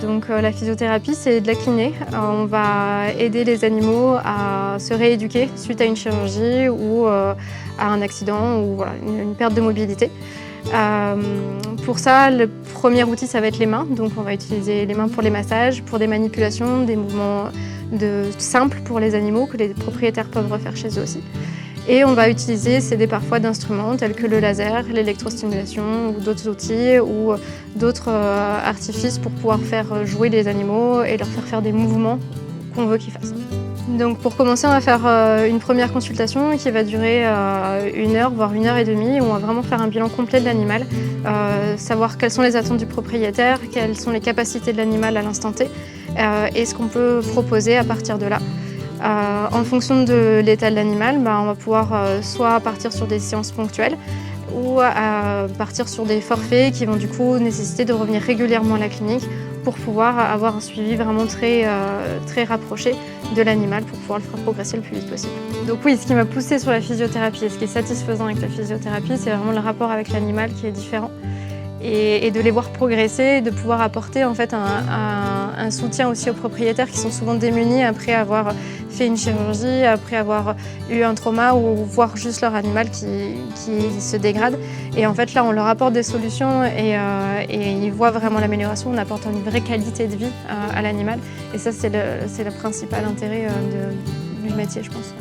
Donc la physiothérapie, c'est de la kiné. On va aider les animaux à se rééduquer suite à une chirurgie ou à un accident ou voilà, une perte de mobilité. Pour ça, le premier outil, ça va être les mains. Donc on va utiliser les mains pour les massages, pour des manipulations, des mouvements simples pour les animaux que les propriétaires peuvent refaire chez eux aussi. Et on va s'aider parfois d'instruments tels que le laser, l'électrostimulation ou d'autres outils ou d'autres artifices pour pouvoir faire jouer les animaux et leur faire des mouvements qu'on veut qu'ils fassent. Donc pour commencer, on va faire une première consultation qui va durer 1 heure, voire 1 heure et demie, où on va vraiment faire un bilan complet de l'animal, savoir quelles sont les attentes du propriétaire, quelles sont les capacités de l'animal à l'instant T et ce qu'on peut proposer à partir de là. En fonction de l'état de l'animal, on va pouvoir soit partir sur des séances ponctuelles ou partir sur des forfaits qui vont du coup nécessiter de revenir régulièrement à la clinique pour pouvoir avoir un suivi vraiment très rapproché de l'animal pour pouvoir le faire progresser le plus vite possible. Donc oui, ce qui m'a poussée sur la physiothérapie et ce qui est satisfaisant avec la physiothérapie, c'est vraiment le rapport avec l'animal qui est différent. Et de les voir progresser, de pouvoir apporter en fait un soutien aussi aux propriétaires qui sont souvent démunis après avoir fait une chirurgie, après avoir eu un trauma ou voir juste leur animal qui se dégrade. Et en fait là, on leur apporte des solutions et ils voient vraiment l'amélioration, on apporte une vraie qualité de vie à l'animal. Et ça, c'est le principal intérêt du métier, je pense.